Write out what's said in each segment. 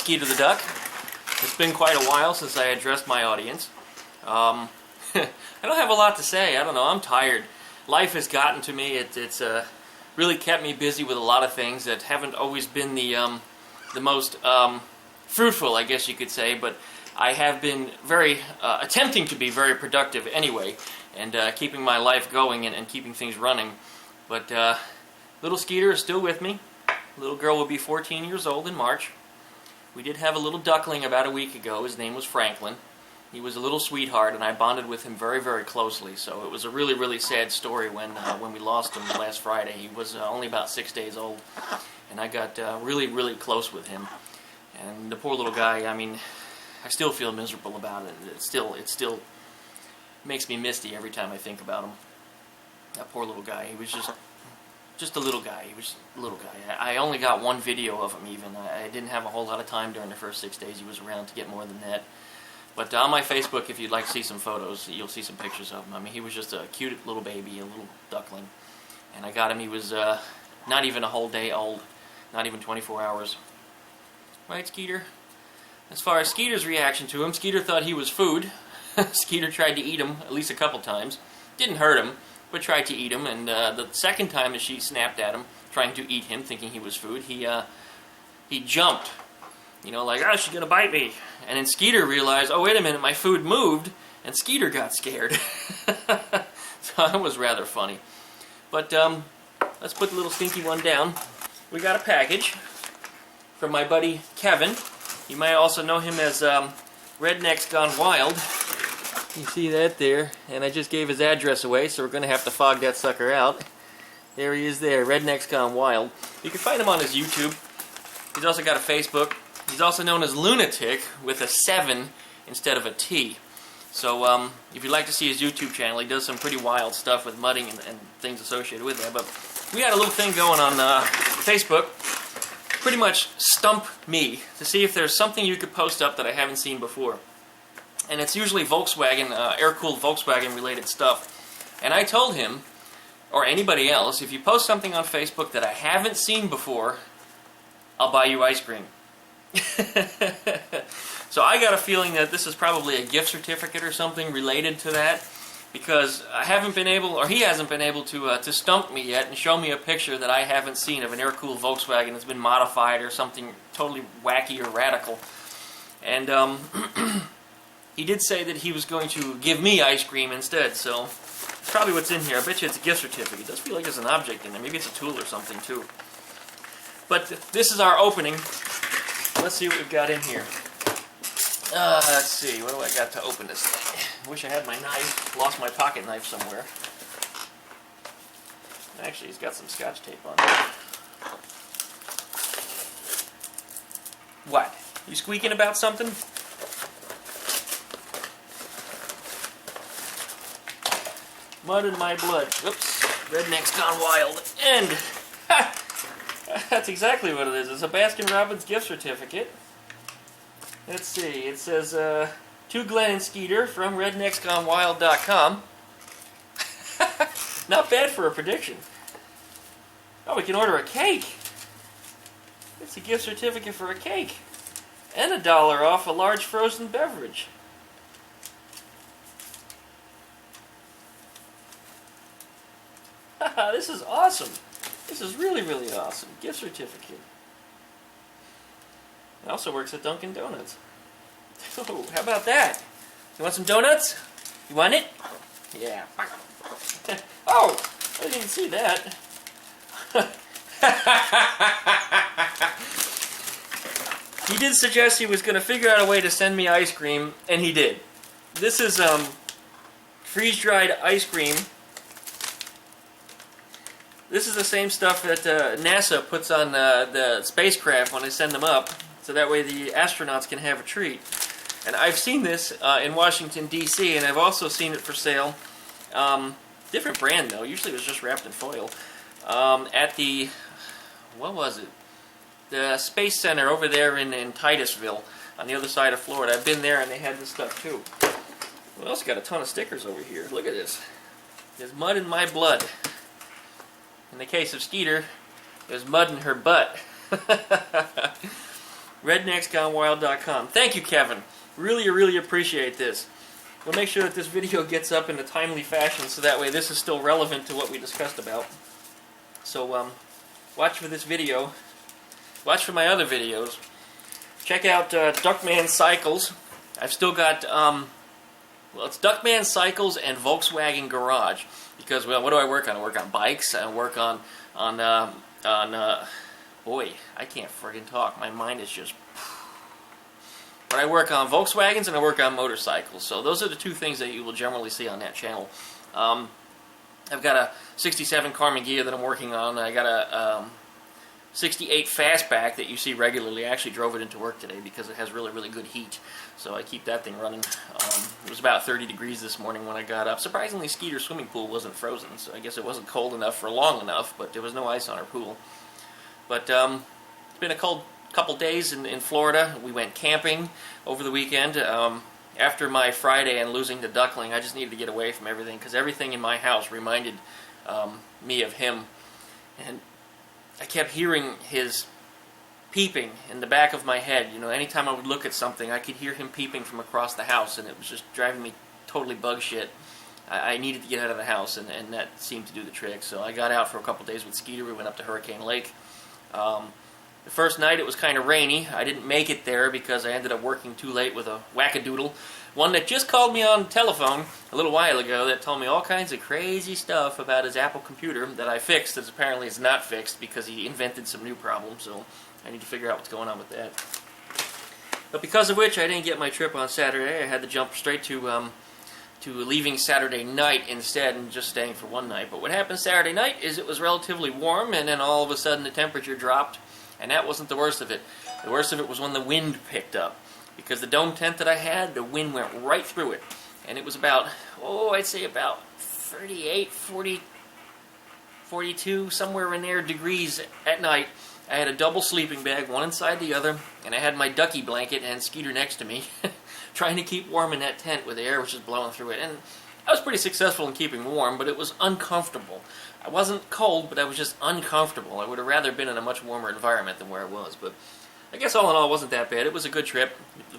Skeeter the Duck. It's been quite a while since I addressed my audience. I don't have a lot to say. I don't know. I'm tired. Life has gotten to me. It's really kept me busy with a lot of things that haven't always been the most fruitful, I guess you could say. But I have been very attempting to be very productive anyway, and keeping my life going and keeping things running. But little Skeeter is still with me. Little girl will be 14 years old in March. We did have a little duckling about a week ago. His name was Franklin. He was a little sweetheart, and I bonded with him very, very closely. So it was a really, really sad story when we lost him last Friday. He was only about 6 days old, and I got really, really close with him. And the poor little guy, I mean, I still feel miserable about it. It still makes me misty every time I think about him. That poor little guy. He was just a little guy. He was a little guy. I only got one video of him even. I didn't have a whole lot of time during the first 6 days he was around to get more than that. But on my Facebook, if you'd like to see some photos, you'll see some pictures of him. I mean, he was just a cute little baby, a little duckling. And I got him, he was not even a whole day old, not even 24 hours. Right, Skeeter? As far as Skeeter's reaction to him, Skeeter thought he was food. Skeeter tried to eat him at least a couple times. Didn't hurt him, but tried to eat him, and the second time that she snapped at him, trying to eat him, thinking he was food, he jumped. You know, like, oh, she's going to bite me. And then Skeeter realized, oh, wait a minute, my food moved, and Skeeter got scared. So that was rather funny. But let's put the little stinky one down. We got a package from my buddy Kevin. You might also know him as Rednecks Gone Wild. You see that there, and I just gave his address away, so we're going to have to fog that sucker out. There he is there, Rednecks Gone Wild. You can find him on his YouTube. He's also got a Facebook. He's also known as Lunatic with a 7 instead of a T. So if you'd like to see his YouTube channel, he does some pretty wild stuff with mudding and things associated with that. But we had a little thing going on Facebook, pretty much stump me, to see if there's something you could post up that I haven't seen before. And it's usually Volkswagen, air-cooled Volkswagen related stuff. And I told him, or anybody else, if you post something on Facebook that I haven't seen before, I'll buy you ice cream. So I got a feeling that this is probably a gift certificate or something related to that, because I haven't been able, or he hasn't been able to stump me yet and show me a picture that I haven't seen of an air-cooled Volkswagen that's been modified or something totally wacky or radical. And he did say that he was going to give me ice cream instead, so it's probably what's in here. I bet you it's a gift certificate. It does feel like there's an object in there. Maybe it's a tool or something too. But this is our opening. Let's see what we've got in here. Let's see, what do I got to open this thing? Wish I had my knife. Lost my pocket knife somewhere. Actually, he's got some Scotch tape on it. What? You squeaking about something? Mud in my blood. Oops. Rednecks Gone Wild. And that's exactly what it is. It's a Baskin-Robbins gift certificate. Let's see. It says, to Glenn and Skeeter from rednecksgonewild.com. Not bad for a prediction. Oh, we can order a cake. It's a gift certificate for a cake. And $1 off a large frozen beverage. This is awesome. This is really, really awesome. Gift certificate. It also works at Dunkin' Donuts. Oh, how about that? You want some donuts? You want it? Yeah. Oh, I didn't even see that. He did suggest he was going to figure out a way to send me ice cream, and he did. This is freeze-dried ice cream. This is the same stuff that NASA puts on the spacecraft when they send them up, so that way the astronauts can have a treat. And I've seen this in Washington, D.C., and I've also seen it for sale. Different brand, though. Usually it was just wrapped in foil. At the, what was it? The Space Center over there in Titusville, on the other side of Florida. I've been there, and they had this stuff, too. We also got a ton of stickers over here. Look at this. There's mud in my blood. In the case of Skeeter, there's mud in her butt. rednecksgonewild.com. Thank you, Kevin. Really appreciate this. We'll make sure that this video gets up in a timely fashion so that way this is still relevant to what we discussed about. So, watch for this video. Watch for my other videos. Check out Duckman Cycles. I've still got, well, it's Duckman Cycles and Volkswagen Garage. Because, well, what do I work on? I work on bikes. I work on boy, I can't friggin' talk. My mind is just... But I work on Volkswagens and I work on motorcycles. So those are the two things that you will generally see on that channel. I've got a 67 Karmann Ghia that I'm working on. I got a 68 Fastback that you see regularly. I actually drove it into work today because it has really good heat. So I keep that thing running. It was about 30 degrees this morning when I got up. Surprisingly, Skeeter's swimming pool wasn't frozen, so I guess it wasn't cold enough for long enough, but there was no ice on our pool. But it's been a cold couple days in Florida. We went camping over the weekend. After my Friday and losing the duckling, I just needed to get away from everything because everything in my house reminded me of him. And I kept hearing his peeping in the back of my head. You know, anytime I would look at something, I could hear him peeping from across the house, and it was just driving me totally bug shit. I needed to get out of the house, and that seemed to do the trick. So I got out for a couple days with Skeeter. We went up to Hurricane Lake. The first night it was kind of rainy. I didn't make it there because I ended up working too late with a wackadoodle. One that just called me on the telephone a little while ago that told me all kinds of crazy stuff about his Apple computer that I fixed, that apparently is not fixed because he invented some new problems, so I need to figure out what's going on with that. But because of which I didn't get my trip on Saturday. I had to jump straight to leaving Saturday night instead and just staying for one night. But what happened Saturday night is it was relatively warm, and then all of a sudden the temperature dropped, and that wasn't the worst of it. The worst of it was when the wind picked up. Because the dome tent that I had, the wind went right through it. And it was about, I'd say about 38, 40, 42, somewhere in there, degrees at night. I had a double sleeping bag, one inside the other, and I had my ducky blanket and Skeeter next to me, trying to keep warm in that tent with the air which is blowing through it. And I was pretty successful in keeping warm, but it was uncomfortable. I wasn't cold, but I was just uncomfortable. I would have rather been in a much warmer environment than where I was, but I guess all in all, it wasn't that bad. It was a good trip.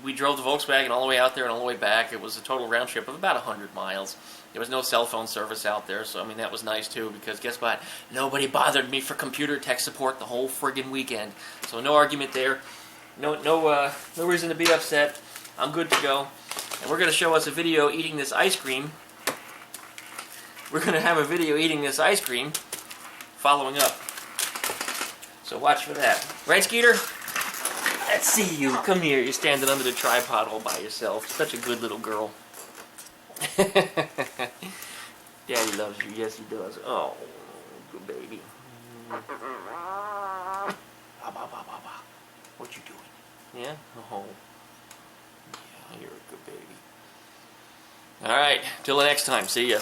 We drove the Volkswagen all the way out there and all the way back. It was a total round trip of about 100 miles. There was no cell phone service out there, so I mean that was nice too, because guess what? Nobody bothered me for computer tech support the whole friggin' weekend. So no argument there. No reason to be upset. I'm good to go. And we're going to show us a video eating this ice cream. We're going to have a video eating this ice cream following up. So watch for that. Right, Skeeter? Let's see you. Come here. You're standing under the tripod all by yourself. Such a good little girl. Daddy loves you. Yes, he does. Oh, good baby. What you doing? Yeah? Oh. Yeah, you're a good baby. All right. Till the next time. See ya.